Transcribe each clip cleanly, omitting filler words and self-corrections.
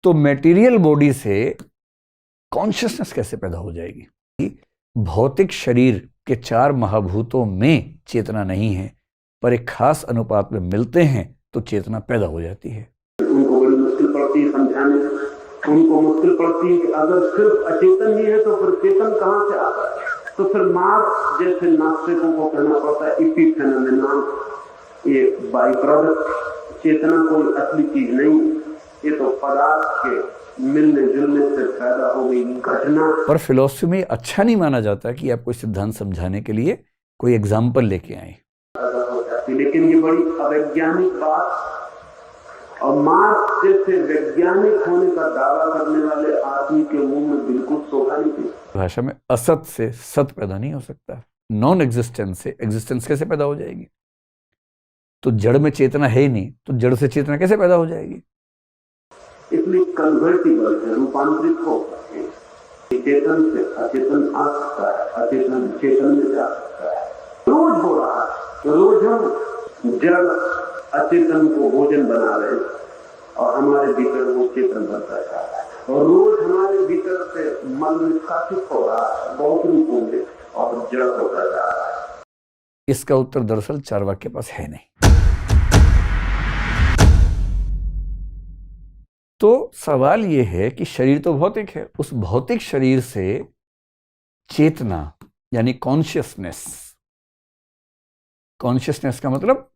तो material body से consciousness कैसे पैदा हो जाएगी? भौतिक शरीर के 4 महाभूतों में चेतना नहीं है, पर एक खास अनुपात में मिलते हैं तो चेतना पैदा हो जाती है। उनको बड़ी मुश्किल पड़ती है समझाने, उनको मुश्किल पड़ती है कि अगर सिर्फ अचेतन ही है तो फिर चेतन कहां से आता है। तो फिर मार्क्स जैसे नास्तिकों को कहना पड़ता है इपिफेनोमेनॉन, ये बाई प्रोडक्ट, चेतना कोई असली चीज नहीं, ये तो पदार्थ के मिलने जुलने से पैदा हो गई घटना। पर फिलॉसफी में अच्छा नहीं माना जाता कि आप कोई सिद्धांत समझाने के लिए कोई एग्जाम्पल लेके आए। लेकिन ये बड़ी अवैज्ञानिक बात, और मार्क्स जैसे वैज्ञानिक होने का दावा करने वाले आदमी के मुंह में बिल्कुल शोभा नहीं थी। भाषा में असत से सत पैदा नहीं हो सकता, नॉन एग्जिस्टेंस से एग्जिस्टेंस कैसे पैदा हो जाएगी? तो जड़ में चेतना है ही नहीं, तो जड़ से चेतना कैसे पैदा हो जाएगी? इसलिए कन्वर्टिबल है, रूपांतरित हो सकते हैं। चेतन से अचेतन आ सकता है, अचेतन चेतन में जा सकता है। रोज हो रहा है, रोज हम जड़ अचेतन को भोजन बना रहे हैं और हमारे भीतर वो चेतन बनता जा रहा है, और रोज हमारे भीतर से मन निष्कासित हो रहा है बहुत रूपों में और जड़ होता जा रहा है। इसका उत्तर दरअसल चार्वाक के पास है नहीं। तो सवाल यह है कि शरीर तो भौतिक है, उस भौतिक शरीर से चेतना यानी कॉन्शियसनेस, कॉन्शियसनेस का मतलब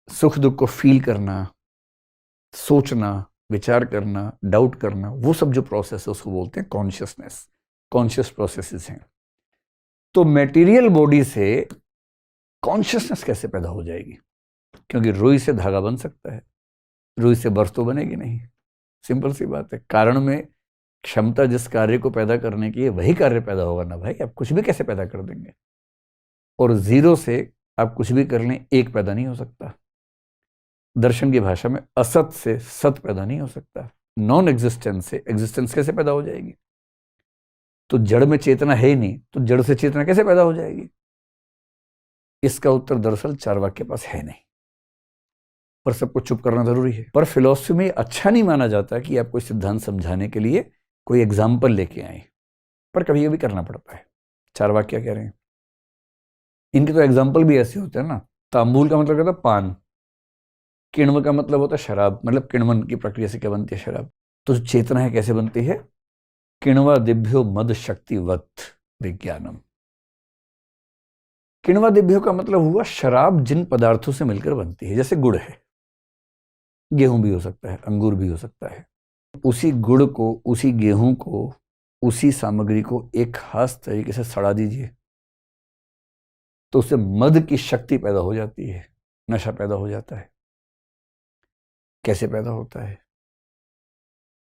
सुख दुख को फील करना, सोचना, विचार करना, डाउट करना, वो सब जो प्रोसेस है उसको बोलते हैं कॉन्शियसनेस, कॉन्शियस प्रोसेसेस हैं। तो मटेरियल बॉडी से कॉन्शियसनेस कैसे पैदा हो जाएगी? क्योंकि रुई से धागा बन सकता है, रुई से बर्फ तो बनेगी नहीं। सिंपल सी बात है, कारण में क्षमता जिस कार्य को पैदा करने की है वही कार्य पैदा होगा ना भाई। आप कुछ भी कैसे पैदा कर देंगे? और जीरो से आप कुछ भी कर लें, एक पैदा नहीं हो सकता। दर्शन की भाषा में असत से सत पैदा नहीं हो सकता, नॉन एग्जिस्टेंस से एग्जिस्टेंस कैसे पैदा हो जाएगी? तो जड़ में चेतना है ही नहीं, तो जड़ से चेतना कैसे पैदा हो जाएगी? इसका उत्तर दरअसल चार्वाक के पास है नहीं, पर सबको चुप करना जरूरी है। पर फिलॉसफी में अच्छा नहीं माना जाता कि आप कोई सिद्धांत समझाने के लिए कोई एग्जाम्पल लेके आए, पर कभी कभी करना पड़ता है। चार्वाक क्या कह रहे हैं? इनके तो एग्जाम्पल भी ऐसे होते हैं ना। तांबूल का मतलब क्या था? पान। किण्व का मतलब होता है शराब, मतलब किण्वन की प्रक्रिया से क्या बनती है? शराब। तो जो चेतना है कैसे बनती है? किण्वा दिभ्यो मद शक्तिवत विज्ञानम। किण्वा दिभ्यो का मतलब हुआ शराब जिन पदार्थों से मिलकर बनती है। जैसे गुड़ है, गेहूं भी हो सकता है, अंगूर भी हो सकता है। उसी गुड़ को, उसी गेहूं को, उसी सामग्री को एक खास तरीके से सड़ा दीजिए तो उससे मद की शक्ति पैदा हो जाती है, नशा पैदा हो जाता है। कैसे पैदा होता है?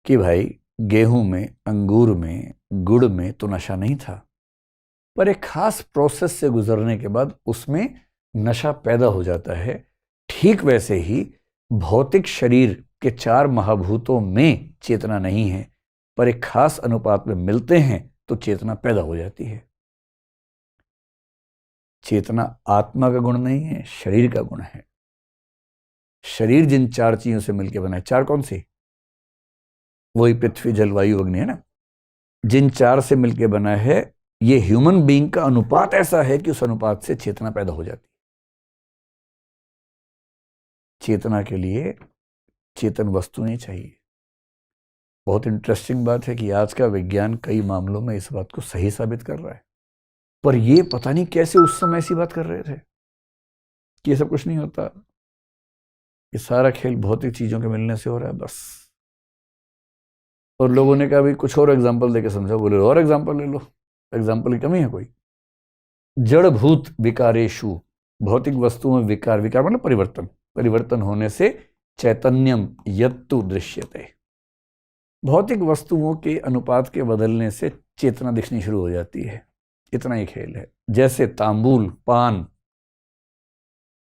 कि भाई गेहूं में, अंगूर में, गुड़ में तो नशा नहीं था, पर एक खास प्रोसेस से गुजरने के बाद उसमें नशा पैदा हो जाता है। ठीक वैसे ही भौतिक शरीर के 4 महाभूतों में चेतना नहीं है, पर एक खास अनुपात में मिलते हैं तो चेतना पैदा हो जाती है। चेतना आत्मा का गुण नहीं है, शरीर का गुण है। शरीर जिन 4 चीजों से मिलकर बना है, 4 कौन सी? वही पृथ्वी, जल, वायु, अग्नि है ना। जिन 4 से मिलकर बना है, ये ह्यूमन बीइंग का अनुपात ऐसा है कि उस अनुपात से चेतना पैदा हो जाती है। चेतना के लिए चेतन वस्तु नहीं चाहिए। बहुत इंटरेस्टिंग बात है कि आज का विज्ञान कई मामलों में इस बात को सही साबित कर रहा है, पर ये पता नहीं कैसे उस समय ऐसी बात कर रहे थे कि ये सब कुछ नहीं होता, ये सारा खेल भौतिक चीजों के मिलने से हो रहा है बस। और लोगों ने कहा भाई कुछ और एग्जाम्पल देके समझा। बोले और एग्जाम्पल ले लो, एग्जाम्पल की कमी है कोई? जड़भूत विकारेशु, भौतिक वस्तुओं में विकार, विकार मतलब परिवर्तन, परिवर्तन होने से चैतन्यम यत्तु दृश्यते। भौतिक वस्तुओं के अनुपात के बदलने से चेतना दिखनी शुरू हो जाती है। इतना ही खेल है। जैसे तांबूल, पान,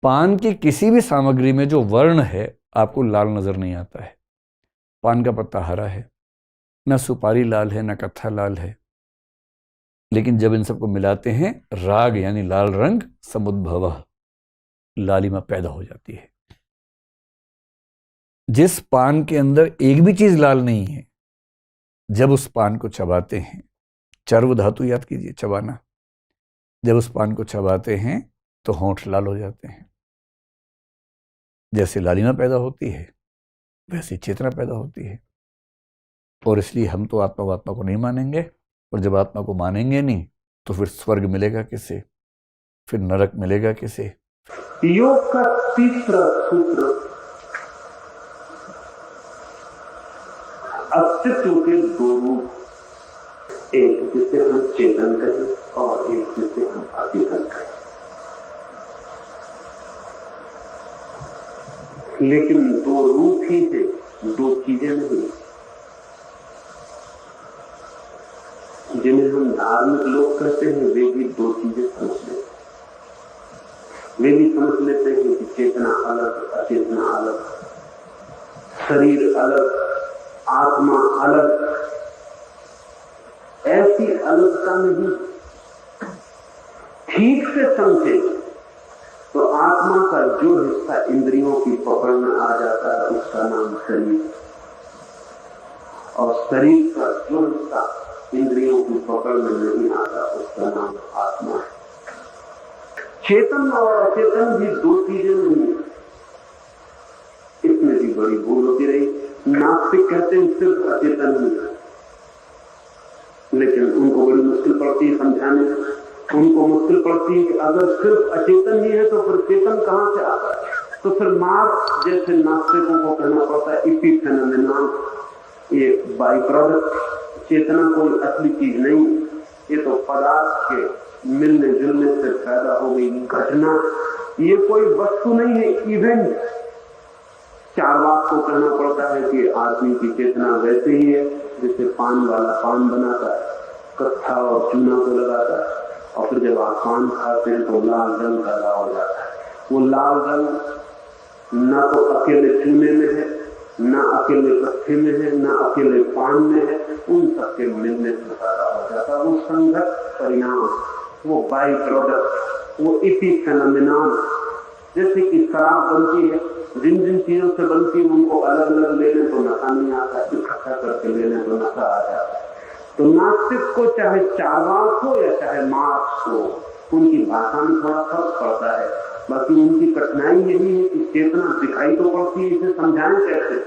पान की किसी भी सामग्री में जो वर्ण है आपको लाल नजर नहीं आता है। पान का पत्ता हरा है, न सुपारी लाल है, न कत्था लाल है, लेकिन जब इन सबको मिलाते हैं राग यानी लाल रंग समुद्भवः, लालिमा पैदा हो जाती है। जिस पान के अंदर एक भी चीज लाल नहीं है, जब उस पान को चबाते हैं, चर्व धातु याद कीजिए, चबाना, जब उस पान को चबाते हैं तो होंठ लाल हो जाते हैं। जैसे लालिमा पैदा होती है वैसे चेतना पैदा होती है। और इसलिए हम तो आत्मा को नहीं मानेंगे, और जब आत्मा को मानेंगे नहीं तो फिर स्वर्ग मिलेगा किसे, फिर नरक मिलेगा किसे। योग का तीसरा सूत्र अस्तित्व के दो रूप, एक जिसे हम चेतन कहें और एक जिसे हम अचेतन कहें। लेकिन दो रूप ही है, दो चीजें नहीं। जिन्हें हम धार्मिक लोग कहते हैं वे भी दो चीजें समझ लेते हैं। वे भी समझ लेते हैं कि चेतना अलग, अचेतना अलग, शरीर अलग, आत्मा अलग। ऐसी अलगता नहीं। ठीक से समझे तो आत्मा का जो हिस्सा इंद्रियों की पकड़ में आ जाता है उसका नाम शरीर, और शरीर का जो हिस्सा इंद्रियों की पकड़ में नहीं आता उसका नाम आत्मा है। चेतन और अचेतन भी दो चीजें नहीं। इसमें भी बड़ी भूल होती रही। नास्तिक कहते हैं सिर्फ अचेतन ही है, लेकिन उनको बड़ी मुश्किल पड़ती है समझाने में। उनको मुश्किल पड़ती है कि अगर सिर्फ अचेतन ही है तो फिर चेतन कहां से आता है। तो फिर मार्क्स जैसे नास्तिकों को कहना पड़ता है इपिफेनोमेनॉन, ये बाई प्रोडक्ट, चेतना कोई असली चीज नहीं, ये तो पदार्थ के मिलने जुलने से पैदा हो गई घटना, ये कोई वस्तु नहीं है, इवेंट। चारवाक को कहना पड़ता है कि आदमी की चेतना वैसे ही है जैसे पान वाला पान बनाता है, कत्था और चूना को लगाता है, और फिर जब आप पान खाते हैं तो लाल रंग पैदा हो जाता है। वो लाल रंग ना तो अकेले चूने में है, ना अकेले कत्थे में है, ना अकेले पान में है, उन सबके मिलने से पैदा हो जाता है। वो संघर्ष परिणाम, वो बाई प्रोडक्ट, वो इपिफेनोमेनॉन। जैसे कि शराब बनती है, जिन जिन चीजों से बनती है उनको अलग अलग ले लें तो नशा नहीं आता, इकट्ठा करके ले लें तो नशा आ जाता है। तो नास्तिक को चाहे चारवाक हो या चाहे मार्क्स हो, उनकी भाषा में थोड़ा फर्क पड़ता है। बाकी उनकी कठिनाई यही है कि चेतना दिखाई तो पड़ती है, इसे समझाएं कैसे।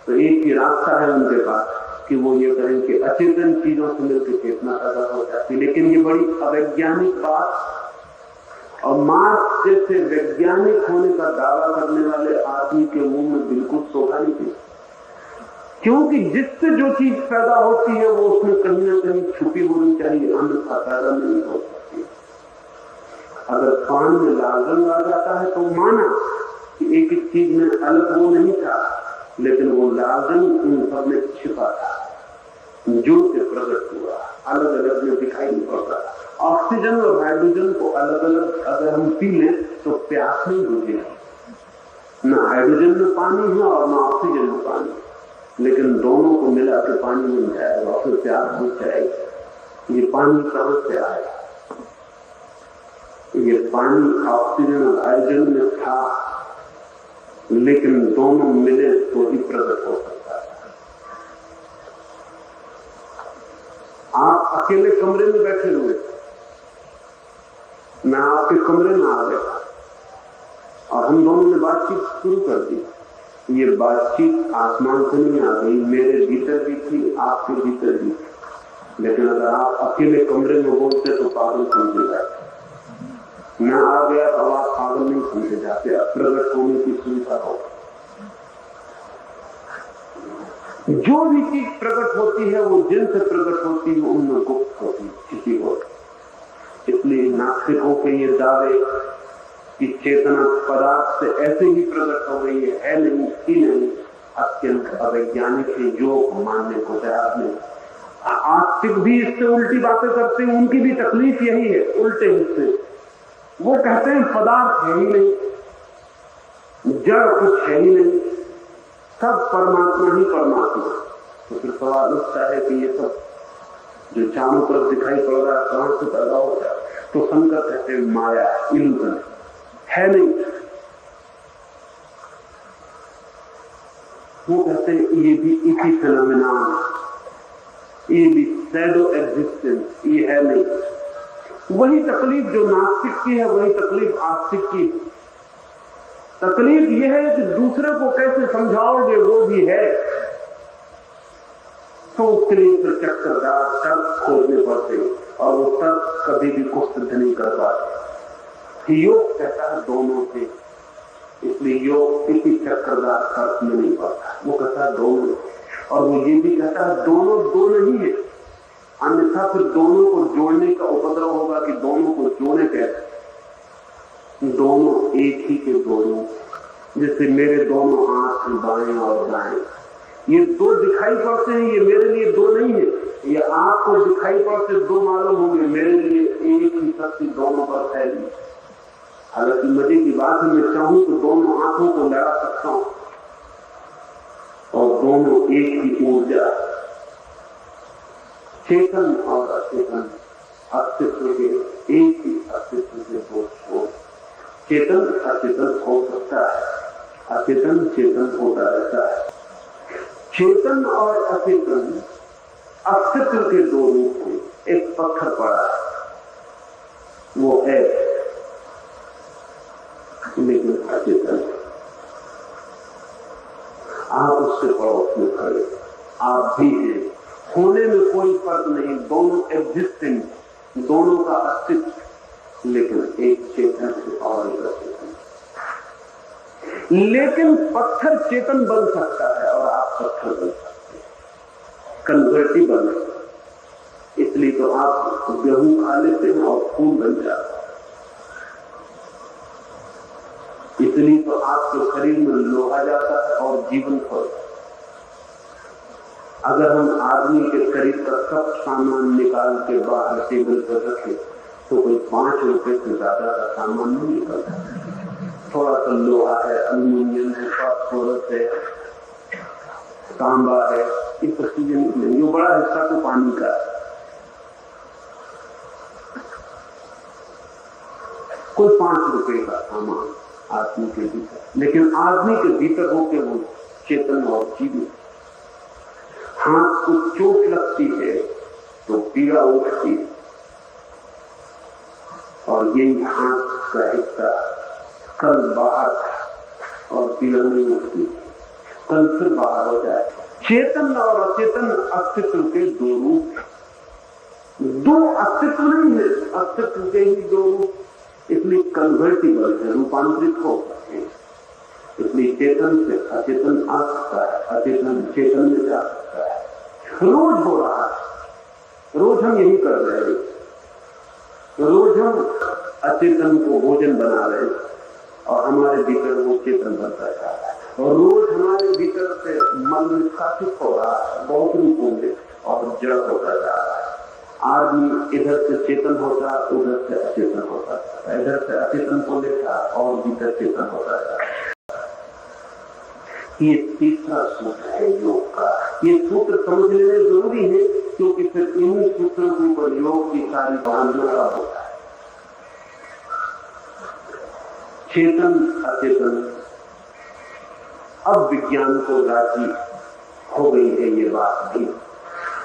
तो एक ही रास्ता है उनके पास कि वो ये कहें कि अचेतन चीजों से मिलकर चेतना पैदा हो जाती है। लेकिन ये बड़ी अवैज्ञानिक बात, और मार्क्स जैसे वैज्ञानिक होने का दावा करने वाले आदमी के मुंह में बिल्कुल शोभा नहीं थी, क्योंकि जिससे जो चीज पैदा होती है वो उसमें कहीं ना कहीं छुपी होनी चाहिए, अन्यथा पैदा नहीं हो सकती। अगर पान में लाल रंग आ जाता है तो माना कि एक एक चीज में अलग वो नहीं था, लेकिन वो लाल रंग उन सब में छिपा था, जुड़ के प्रकट हुआ, अलग अलग में दिखाई नहीं पड़ता। ऑक्सीजन और हाइड्रोजन को अलग अलग अगर हम पी लें तो प्यास नहीं बुझेगी। ना हाइड्रोजन में पानी है और ना ऑक्सीजन में पानी, लेकिन दोनों को मिला के पानी मिल जाएगा और फिर प्यास बुझ जाएगी। ये पानी कहां से आया? ये पानी ऑक्सीजन और हाइड्रोजन में था, लेकिन दोनों मिले तो ही प्रकट हो सकता है। आप अकेले कमरे में बैठे हुए, मैं आपके कमरे में आ गया और हम दोनों ने बातचीत शुरू कर दी। ये बातचीत आसमान से नहीं आ गई, मेरे भीतर भी थी, आपके भीतर भी थी। लेकिन अगर आप अकेले कमरे में बोलते तो पागल समझे जाते। मैं आ गया तो आप पागल नहीं समझे जाते। अब प्रकट होने की सुविधा हो। जो भी चीज प्रकट होती है वो जिनसे प्रकट होती है उनमें गुप्त होती है, छिपी होती। इसलिए नास्तिकों के ये दावे कि चेतना पदार्थ से ऐसे ही प्रकट हो गई है नहीं, ही नहीं, अत्यंत अवैज्ञानिक है, जो मानने को तैयार नहीं। आस्तिक भी इससे उल्टी बातें करते हैं, उनकी भी तकलीफ यही है, उल्टे हिस्से। वो कहते हैं पदार्थ है ही नहीं, जड़ कुछ है ही नहीं, सब परमात्मा ही परमात्मा। तो फिर सवाल उठता है कि ये सब जो चारों तरफ दिखाई पड़ रहा है कहां से पैदा हो जाए? तो शंकर कहते हैं माया, इल्यूजन है नहीं। वो कहते हैं ये भी इसी फिनोमेनन, ये भी शैडो एग्जिस्टेंस, ये है नहीं। वही तकलीफ जो नास्तिक की है वही तकलीफ आस्तिक की। तकलीफ यह है कि दूसरे को कैसे समझाओगे, वो भी है। तो उसके लिए फिर चक्करदार तर्क खोजने पड़ते और वो तर्क कभी भी कुछ सिद्ध नहीं कर पाते। योग कहता है दोनों से, इसलिए योग किसी चक्करदार तर्क में नहीं पड़ता। वो कहता है दोनों, और वो ये भी कहता है दोनों दो नहीं है, अन्यथा फिर दोनों को जोड़ने का उपद्रव होगा कि दोनों को जोड़े कैसे। दोनों एक ही के दोनों, जैसे मेरे दोनों हाथ बाएं और दाएं, ये दो दिखाई पड़ते हैं, ये मेरे लिए दो नहीं है। ये आपको दिखाई पड़ते दो मालूम होंगे, मेरे लिए एक ही शक्ति दोनों पर फैली। हालांकि मजे की बात है, मैं चाहूं तो दोनों हाथों को लड़ा सकता हूं और दोनों एक ही ऊर्जा, चेतन और अचेतन अस्तित्व के एक ही अस्तित्व से दो छोड़। चेतन अचेतन हो सकता है, अचेतन चेतन होता रहता है। चेतन और अचेतन अस्तित्व के दो रूप हैं। एक पत्थर पड़ा है, वो है लेकिन अचेतन। आप उसके पड़ोस में खड़े, आप भी हैं, होने में कोई फर्क नहीं, दोनों एग्जिस्टेंट, दोनों का अस्तित्व, लेकिन एक चेतन से और एक अचेतन। लेकिन पत्थर चेतन बन सकता है और आप पत्थर बन सकते हैं, कन्वर्टिबल है। इसलिए तो आप गेहूं खा लेते हैं और खून बन जाता है। इसलिए तो आपके शरीर में लोहा जाता है और जीवन खोता है। अगर हम आदमी के शरीर का सब सामान निकाल के बाहर टेबल पर रखें तो कोई 5 रुपए से ज्यादा का सामान नहीं निकलता। थोड़ा सा लोहा है, एल्यूमिनियम है, फास्फोरस है, तांबा है, इस सब चीजें निकलेंगी। वो बड़ा हिस्सा तो पानी का है। कोई 5 रुपए का सामान आदमी के भीतर, लेकिन आदमी के भीतर होके वो चेतन और जीवित। हाथ को चोट लगती है तो पीड़ा उठती है और यही हाथ का हिस्सा कल बाहर था और पीड़ा नहीं उठती, कल फिर बाहर हो जाए। चेतन और अचेतन अस्तित्व के दो रूप, दो अस्तित्व नहीं है, अस्तित्व के ही दो रूप। इसलिए कन्वर्टिबल है, रूपांतरित हो सकते हैं। इसलिए चेतन से अचेतन आ सकता है, अचेतन चेतन में जा सकता है। रोज हो रहा है, रोज हम यही कर रहे हैं, रोज हम अचेतन को भोजन बना रहे हैं और हमारे भीतर वो चेतन बनता जा रहा है। और रोज हमारे भीतर से मन निष्कासित हो रहा है बहुत रूपों में और जड़ होता जा रहा है। आदमी इधर से चेतन होता, उधर से अचेतन होता, इधर से अचेतन को लेता और भीतर चेतन होता है। ये तीसरा सूत्र है योग का। ये सूत्र समझ लेना जरूरी है क्योंकि फिर इन्हीं सूत्रों के ऊपर योग की सारी बांधों का होता है। चेतन अचेतन, अब विज्ञान को राजी हो गई है ये बात भी।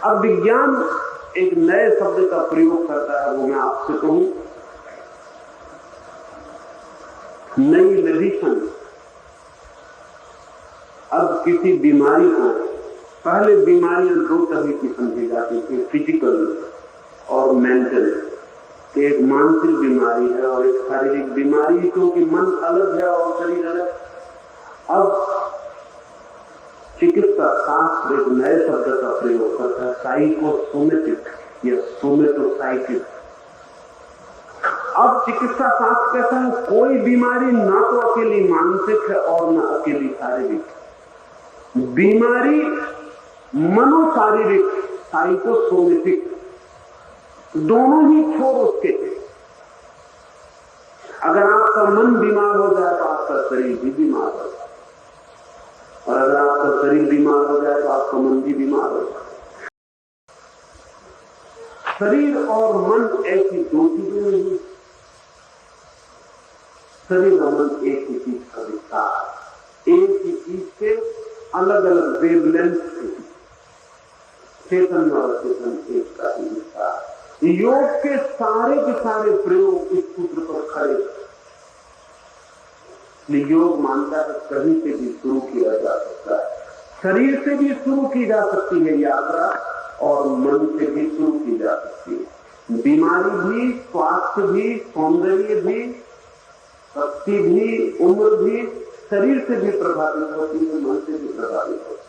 अब विज्ञान एक नए शब्द का प्रयोग करता है, वो मैं आपसे कहूं, नई मेडिसिन। अब किसी बीमारी को, पहले बीमारियां दो तरह की समझी जाती थी, फिजिकल और मेंटल। एक मानसिक बीमारी है और एक शारीरिक बीमारी, क्योंकि मन अलग है और शरीर अलग। अब चिकित्सा शास्त्र एक नए शब्द का प्रयोग करता है, साइकोसोमेटिक या सोमेटोसाइकिक। अब चिकित्सा शास्त्र कहता है कोई बीमारी ना तो अकेली मानसिक है और ना अकेली शारीरिक। बीमारी मनोशारीरिक, साइकोसोमेटिक, दोनों ही छोर उसके हैं। अगर आपका मन बीमार हो जाए तो आपका शरीर भी बीमार हो जाए, और अगर आपका शरीर बीमार हो जाए तो आपका मन भी बीमार हो जाए। शरीर और मन ऐसी दो चीजें नहीं, शरीर और मन एक ही चीज का विस्तार, एक ही चीज के अलग अलग वेवलेंथ से चेतन और अचेतन एक का ही हिस्सा। योग के सारे प्रयोग इस सूत्र पर खड़े। योग मानता है कहीं से भी शुरू किया जा सकता है, शरीर से भी शुरू की जा सकती है यात्रा और मन से भी शुरू की जा सकती है। बीमारी भी, स्वास्थ्य भी, सौंदर्य भी, शक्ति भी, उम्र भी शरीर से भी प्रभावित होती है, मन से भी प्रभावित होती है।